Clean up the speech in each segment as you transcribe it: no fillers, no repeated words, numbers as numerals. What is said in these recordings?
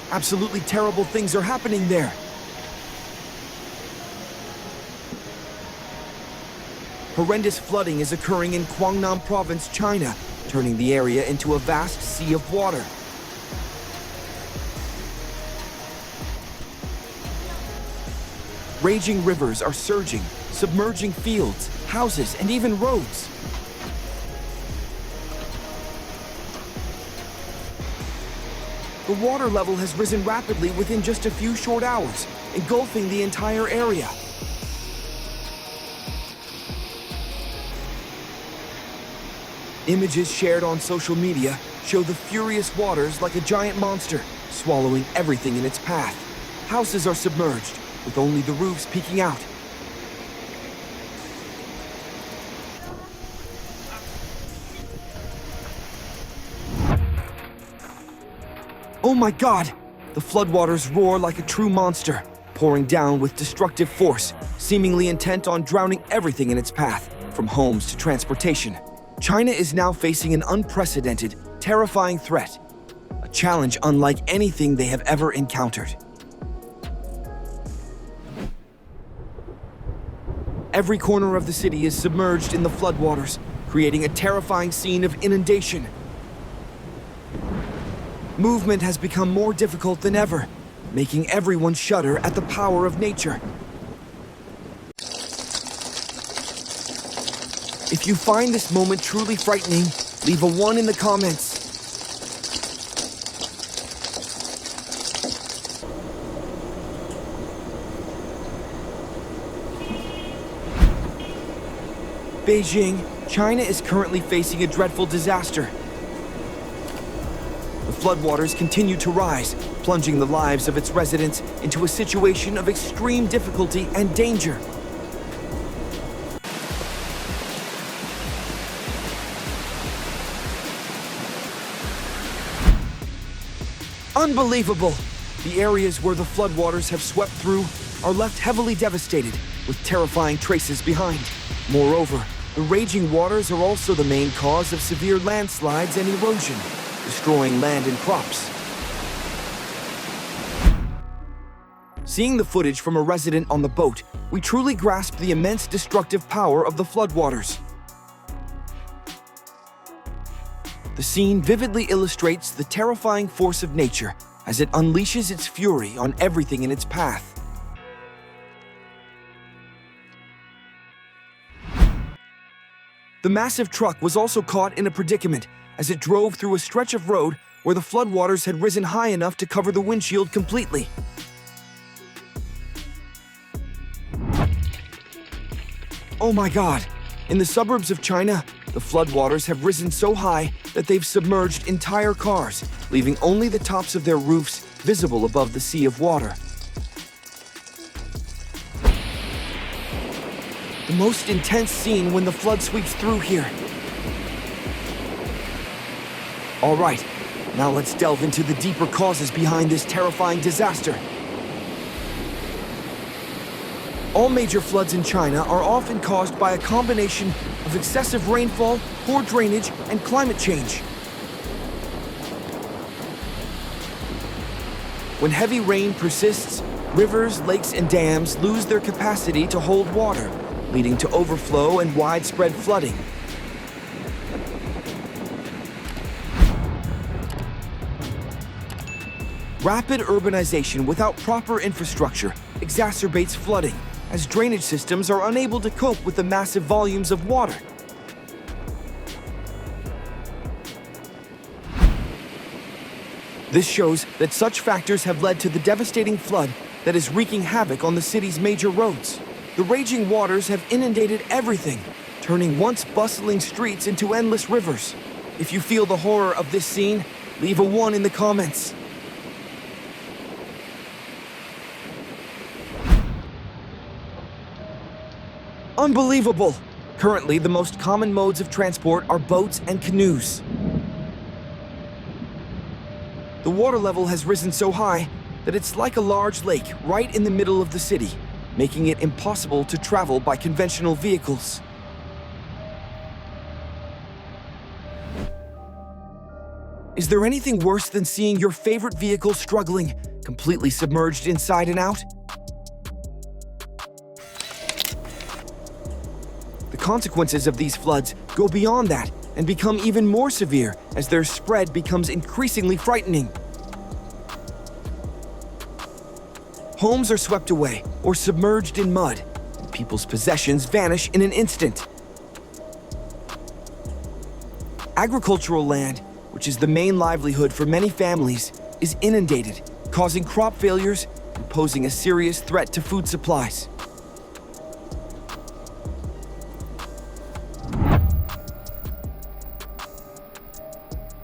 Absolutely terrible things are happening there. Horrendous flooding is occurring in Guangdong Province, China, turning the area into a vast sea of water. Raging rivers are surging, submerging fields, houses, and even roads. The water level has risen rapidly within just a few short hours, engulfing the entire area. Images shared on social media show the furious waters like a giant monster, swallowing everything in its path. Houses are submerged, with only the roofs peeking out. Oh my God! The floodwaters roar like a true monster, pouring down with destructive force, seemingly intent on drowning everything in its path, from homes to transportation. China is now facing an unprecedented, terrifying threat, a challenge unlike anything they have ever encountered. Every corner of the city is submerged in the floodwaters, creating a terrifying scene of inundation. Movement has become more difficult than ever, making everyone shudder at the power of nature. If you find this moment truly frightening, leave a 1 in the comments. Beijing, China is currently facing a dreadful disaster. The floodwaters continue to rise, plunging the lives of its residents into a situation of extreme difficulty and danger. Unbelievable! The areas where the floodwaters have swept through are left heavily devastated, with terrifying traces behind. Moreover, the raging waters are also the main cause of severe landslides and erosion, destroying land and crops. Seeing the footage from a resident on the boat, we truly grasp the immense destructive power of the floodwaters. The scene vividly illustrates the terrifying force of nature as it unleashes its fury on everything in its path. The massive truck was also caught in a predicament as it drove through a stretch of road where the floodwaters had risen high enough to cover the windshield completely. Oh my God! In the suburbs of China, the floodwaters have risen so high that they've submerged entire cars, leaving only the tops of their roofs visible above the sea of water. The most intense scene when the flood sweeps through here. All right, now let's delve into the deeper causes behind this terrifying disaster. All major floods in China are often caused by a combination of excessive rainfall, poor drainage, and climate change. When heavy rain persists, rivers, lakes, and dams lose their capacity to hold water, leading to overflow and widespread flooding. Rapid urbanization without proper infrastructure exacerbates flooding, as drainage systems are unable to cope with the massive volumes of water. This shows that such factors have led to the devastating flood that is wreaking havoc on the city's major roads. The raging waters have inundated everything, turning once bustling streets into endless rivers. If you feel the horror of this scene, leave a 1 in the comments. Unbelievable! Currently, the most common modes of transport are boats and canoes. The water level has risen so high that it's like a large lake right in the middle of the city, making it impossible to travel by conventional vehicles. Is there anything worse than seeing your favorite vehicle struggling, completely submerged inside and out? The consequences of these floods go beyond that and become even more severe as their spread becomes increasingly frightening. Homes are swept away or submerged in mud, and people's possessions vanish in an instant. Agricultural land, which is the main livelihood for many families, is inundated, causing crop failures and posing a serious threat to food supplies.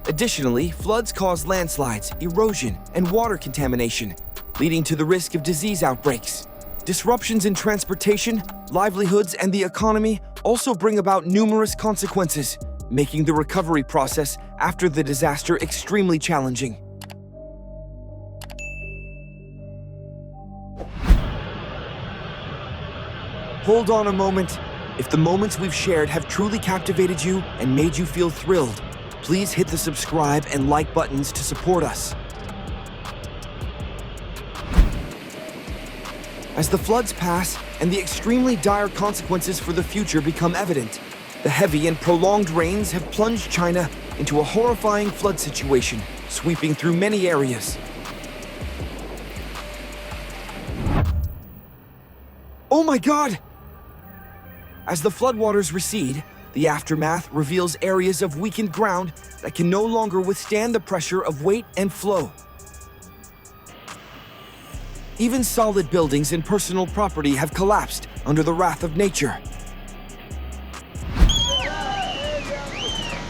Additionally, floods cause landslides, erosion, and water contamination, leading to the risk of disease outbreaks. Disruptions in transportation, livelihoods, and the economy also bring about numerous consequences, making the recovery process after the disaster extremely challenging. Hold on a moment. If the moments we've shared have truly captivated you and made you feel thrilled, please hit the subscribe and like buttons to support us. As the floods pass and the extremely dire consequences for the future become evident, the heavy and prolonged rains have plunged China into a horrifying flood situation, sweeping through many areas. Oh my God! As the floodwaters recede, the aftermath reveals areas of weakened ground that can no longer withstand the pressure of weight and flow. Even solid buildings and personal property have collapsed under the wrath of nature.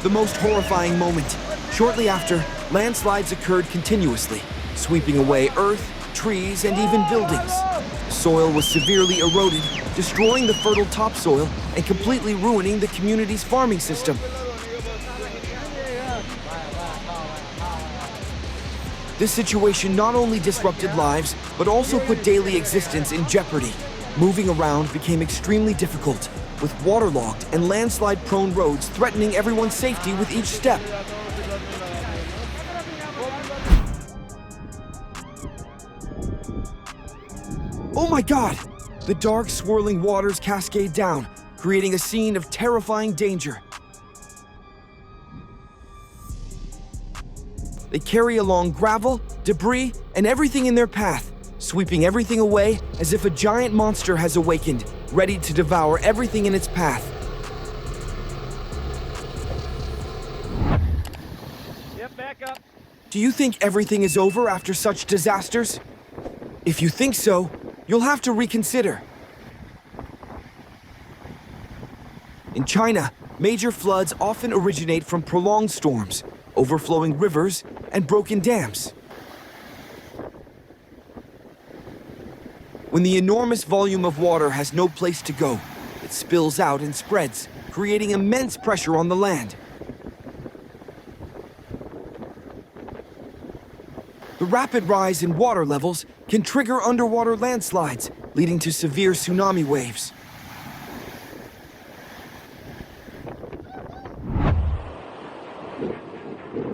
The most horrifying moment. Shortly after, landslides occurred continuously, sweeping away earth, trees, and even buildings. Soil was severely eroded, destroying the fertile topsoil and completely ruining the community's farming system. This situation not only disrupted lives, but also put daily existence in jeopardy. Moving around became extremely difficult, with waterlogged and landslide-prone roads threatening everyone's safety with each step. Oh my God! The dark, swirling waters cascade down, creating a scene of terrifying danger. They carry along gravel, debris, and everything in their path, sweeping everything away as if a giant monster has awakened, ready to devour everything in its path. Yep, back up. Do you think everything is over after such disasters? If you think so, you'll have to reconsider. In China, major floods often originate from prolonged storms, overflowing rivers, and broken dams. When the enormous volume of water has no place to go, it spills out and spreads, creating immense pressure on the land. The rapid rise in water levels can trigger underwater landslides, leading to severe tsunami waves.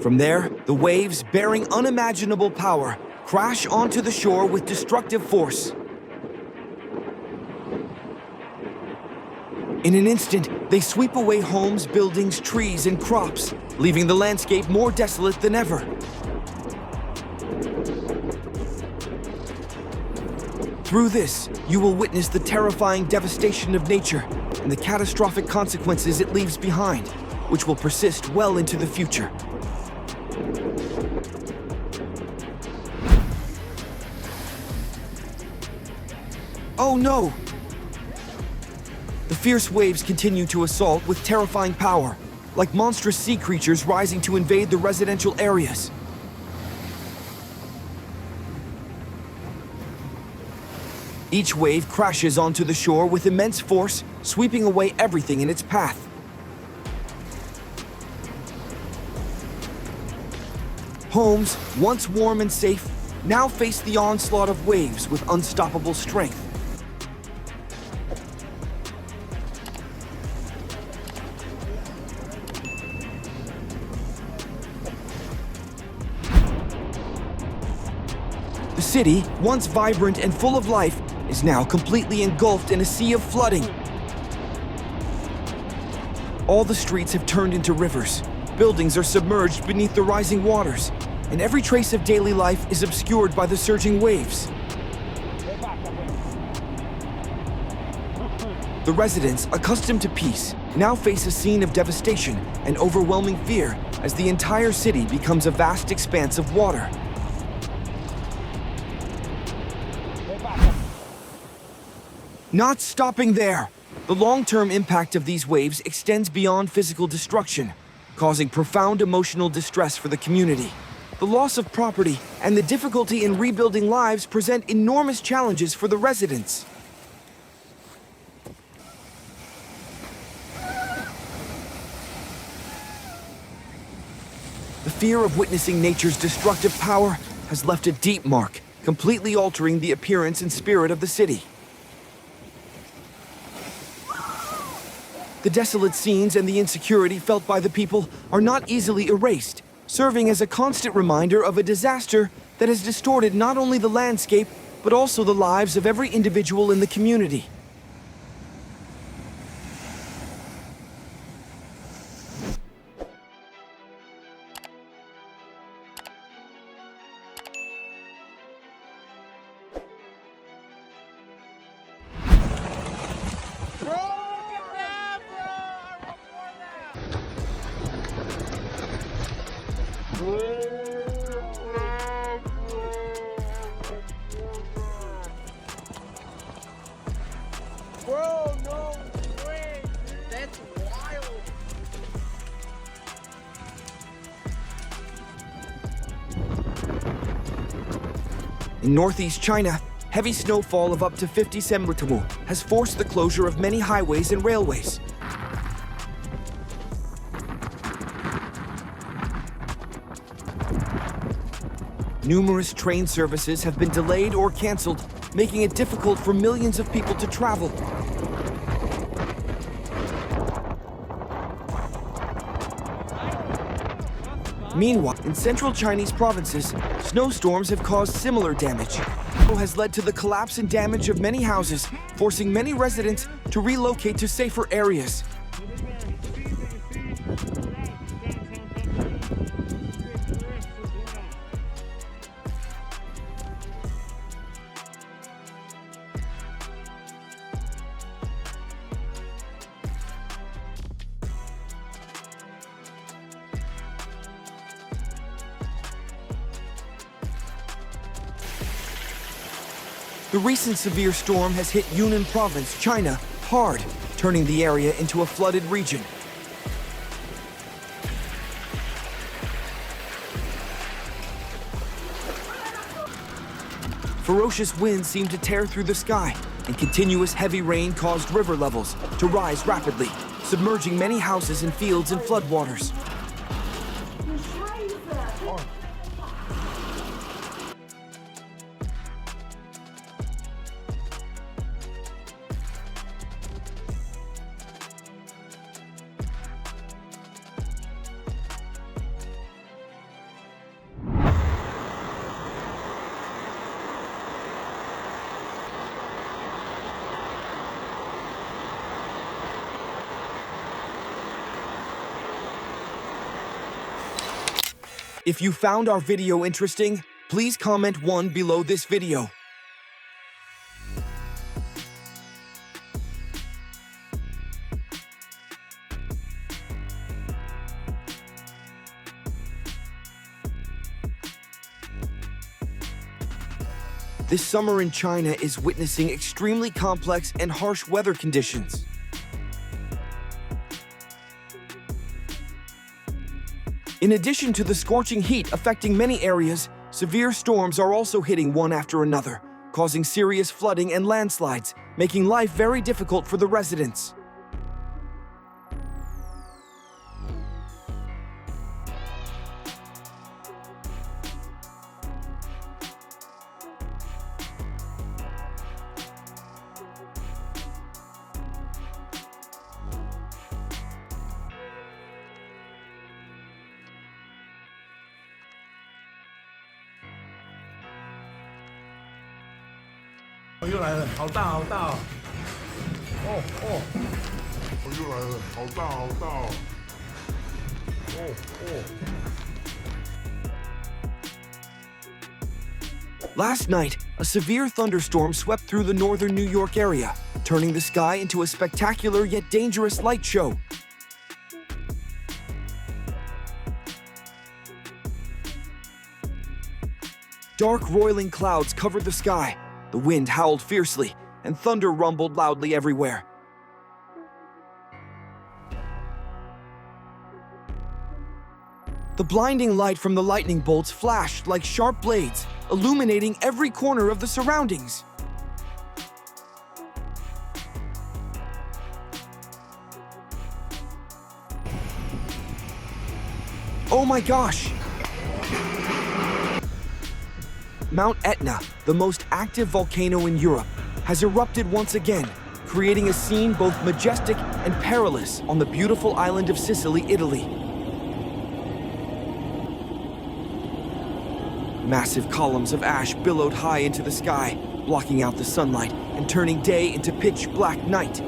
From there, the waves, bearing unimaginable power, crash onto the shore with destructive force. In an instant, they sweep away homes, buildings, trees, and crops, leaving the landscape more desolate than ever. Through this, you will witness the terrifying devastation of nature and the catastrophic consequences it leaves behind, which will persist well into the future. Oh no! The fierce waves continue to assault with terrifying power, like monstrous sea creatures rising to invade the residential areas. Each wave crashes onto the shore with immense force, sweeping away everything in its path. Homes, once warm and safe, now face the onslaught of waves with unstoppable strength. The city, once vibrant and full of life, is now completely engulfed in a sea of flooding. All the streets have turned into rivers. Buildings are submerged beneath the rising waters, and every trace of daily life is obscured by the surging waves. The residents, accustomed to peace, now face a scene of devastation and overwhelming fear as the entire city becomes a vast expanse of water. Not stopping there! The long-term impact of these waves extends beyond physical destruction, causing profound emotional distress for the community. The loss of property and the difficulty in rebuilding lives present enormous challenges for the residents. The fear of witnessing nature's destructive power has left a deep mark, completely altering the appearance and spirit of the city. The desolate scenes and the insecurity felt by the people are not easily erased, serving as a constant reminder of a disaster that has distorted not only the landscape, but also the lives of every individual in the community. Bro, no way! That's wild! In northeast China, heavy snowfall of up to 50 cm has forced the closure of many highways and railways. Numerous train services have been delayed or canceled, making it difficult for millions of people to travel. Meanwhile, in central Chinese provinces, snowstorms have caused similar damage. It has led to the collapse and damage of many houses, forcing many residents to relocate to safer areas. The recent severe storm has hit Yunnan Province, China, hard, turning the area into a flooded region. Ferocious winds seemed to tear through the sky, and continuous heavy rain caused river levels to rise rapidly, submerging many houses and fields in floodwaters. If you found our video interesting, please comment 1 below this video. This summer in China is witnessing extremely complex and harsh weather conditions. In addition to the scorching heat affecting many areas, severe storms are also hitting one after another, causing serious flooding and landslides, making life very difficult for the residents. Last night, a severe thunderstorm swept through the northern New York area, turning the sky into a spectacular yet dangerous light show. Dark, roiling clouds covered the sky, the wind howled fiercely, and thunder rumbled loudly everywhere. The blinding light from the lightning bolts flashed like sharp blades, illuminating every corner of the surroundings. Oh my gosh! Mount Etna, the most active volcano in Europe, has erupted once again, creating a scene both majestic and perilous on the beautiful island of Sicily, Italy. Massive columns of ash billowed high into the sky, blocking out the sunlight and turning day into pitch black night.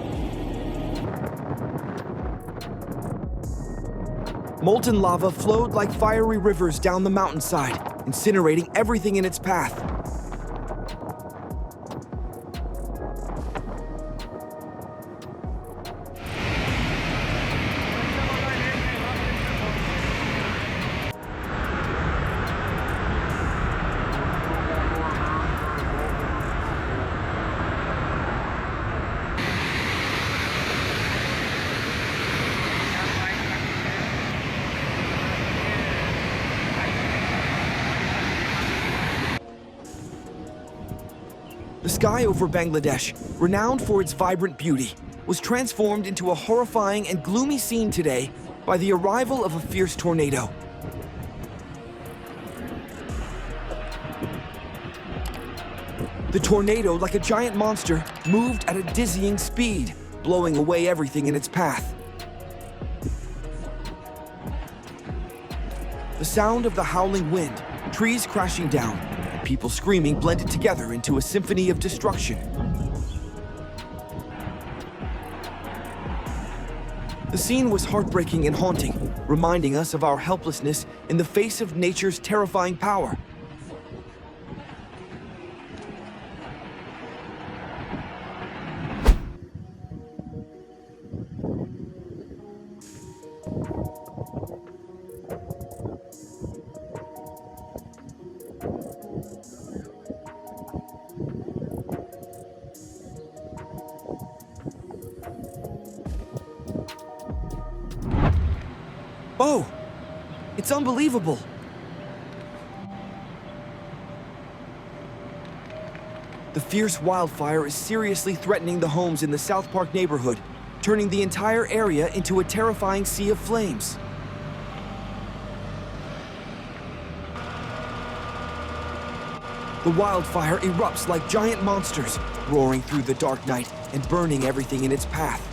Molten lava flowed like fiery rivers down the mountainside, incinerating everything in its path. The sky over Bangladesh, renowned for its vibrant beauty, was transformed into a horrifying and gloomy scene today by the arrival of a fierce tornado. The tornado, like a giant monster, moved at a dizzying speed, blowing away everything in its path. The sound of the howling wind, trees crashing down, and people screaming blended together into a symphony of destruction. The scene was heartbreaking and haunting, reminding us of our helplessness in the face of nature's terrifying power. Oh, it's unbelievable. The fierce wildfire is seriously threatening the homes in the South Park neighborhood, turning the entire area into a terrifying sea of flames. The wildfire erupts like giant monsters, roaring through the dark night and burning everything in its path.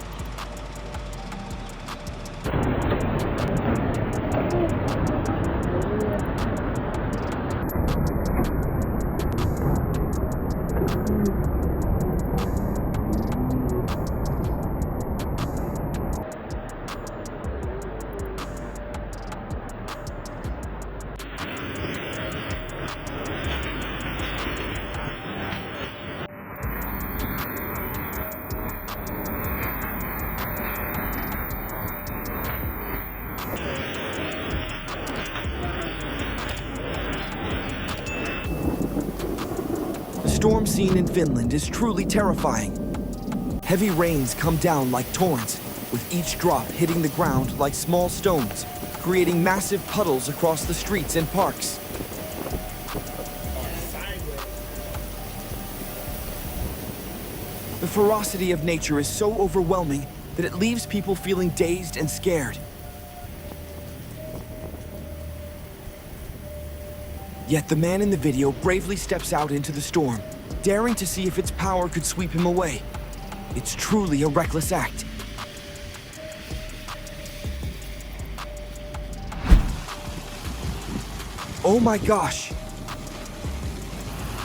The storm scene in Finland is truly terrifying. Heavy rains come down like torrents, with each drop hitting the ground like small stones, creating massive puddles across the streets and parks. The ferocity of nature is so overwhelming that it leaves people feeling dazed and scared. Yet the man in the video bravely steps out into the storm, daring to see if its power could sweep him away. It's truly a reckless act. Oh my gosh!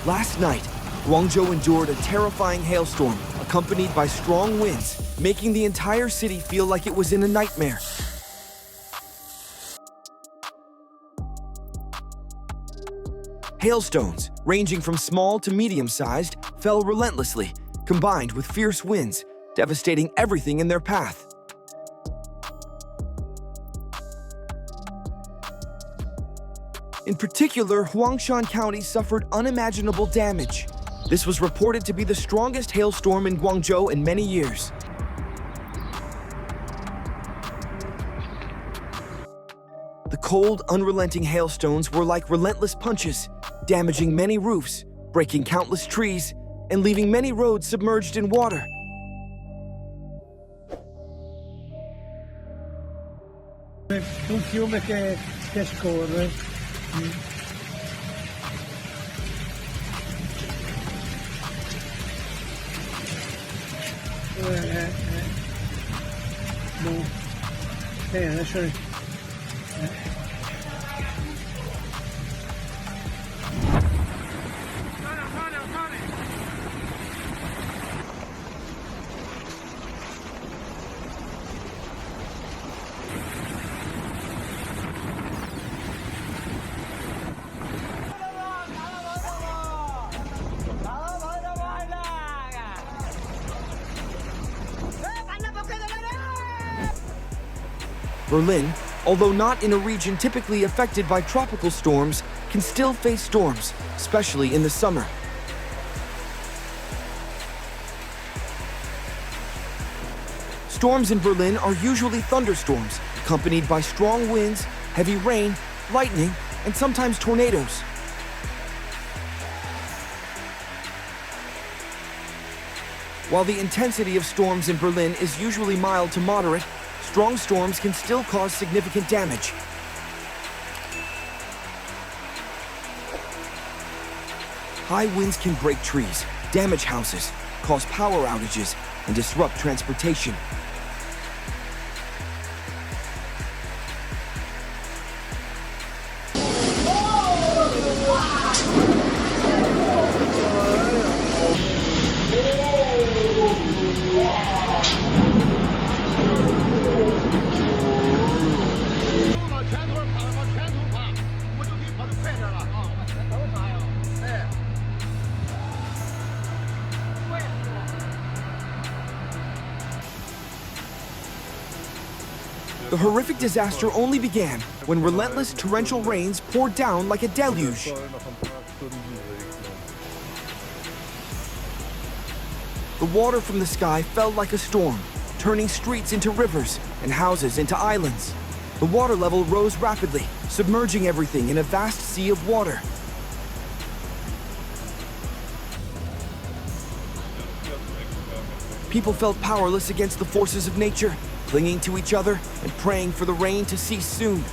Last night, Guangzhou endured a terrifying hailstorm accompanied by strong winds, making the entire city feel like it was in a nightmare. Hailstones, ranging from small to medium-sized, fell relentlessly, combined with fierce winds, devastating everything in their path. In particular, Huangshan County suffered unimaginable damage. This was reported to be the strongest hailstorm in Guangzhou in many years. The cold, unrelenting hailstones were like relentless punches, damaging many roofs, breaking countless trees, and leaving many roads submerged in water. Un fiume che scorre. No. Adesso. Berlin, although not in a region typically affected by tropical storms, can still face storms, especially in the summer. Storms in Berlin are usually thunderstorms, accompanied by strong winds, heavy rain, lightning, and sometimes tornadoes. While the intensity of storms in Berlin is usually mild to moderate, strong storms can still cause significant damage. High winds can break trees, damage houses, cause power outages, and disrupt transportation. The horrific disaster only began when relentless torrential rains poured down like a deluge. The water from the sky fell like a storm, turning streets into rivers and houses into islands. The water level rose rapidly, submerging everything in a vast sea of water. People felt powerless against the forces of nature, clinging to each other and praying for the rain to cease soon.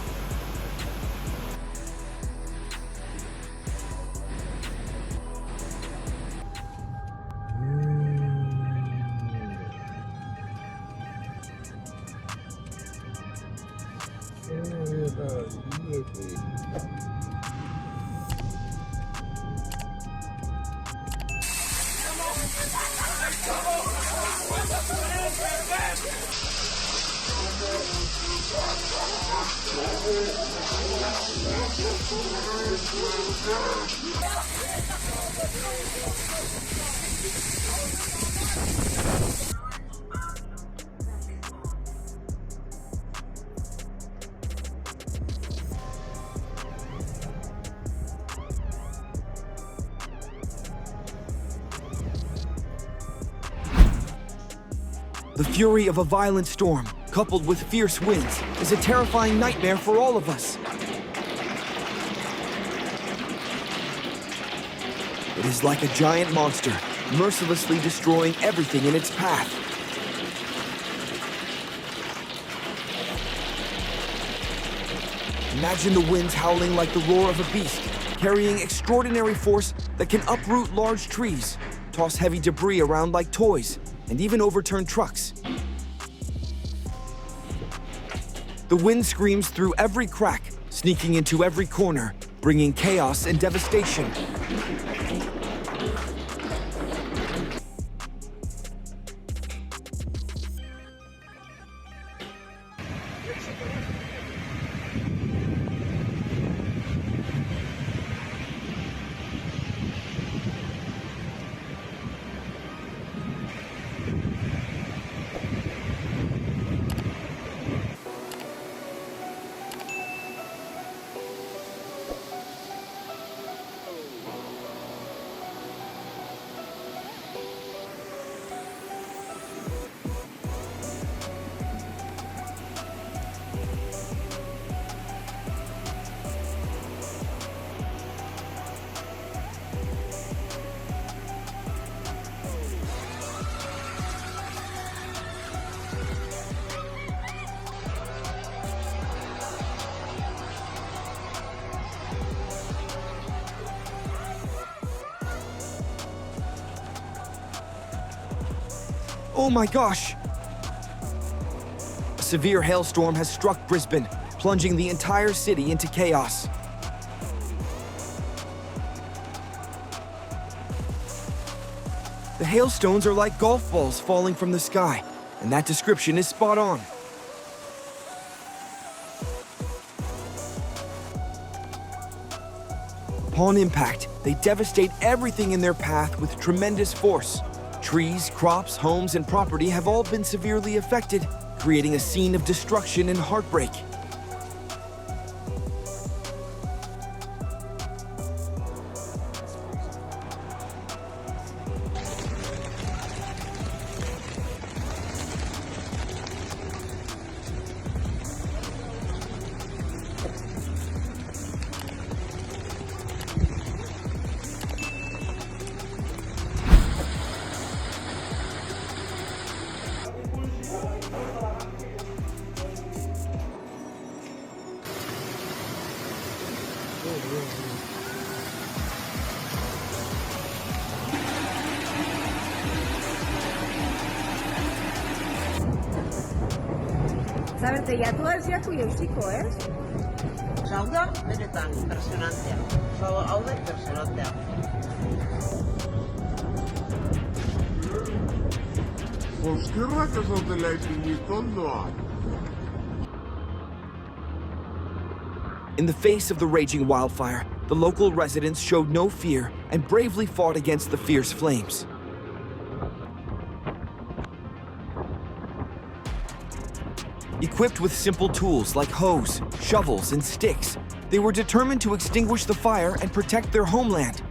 The fury of a violent storm, coupled with fierce winds, is a terrifying nightmare for all of us. It is like a giant monster, mercilessly destroying everything in its path. Imagine the winds howling like the roar of a beast, carrying extraordinary force that can uproot large trees, toss heavy debris around like toys, and even overturn trucks. The wind screams through every crack, sneaking into every corner, bringing chaos and devastation. Oh my gosh! A severe hailstorm has struck Brisbane, plunging the entire city into chaos. The hailstones are like golf balls falling from the sky, and that description is spot on. Upon impact, they devastate everything in their path with tremendous force. Trees, crops, homes, and property have all been severely affected, creating a scene of destruction and heartbreak. Severity, ja tu ez jako jeusiko, ez? Hau da, benetan, impresionantea. Hau da, impresionantea. Oskerrak esatela ipinit ondoan. In the face of the raging wildfire, the local residents showed no fear and bravely fought against the fierce flames. Equipped with simple tools like hose, shovels, and sticks, they were determined to extinguish the fire and protect their homeland.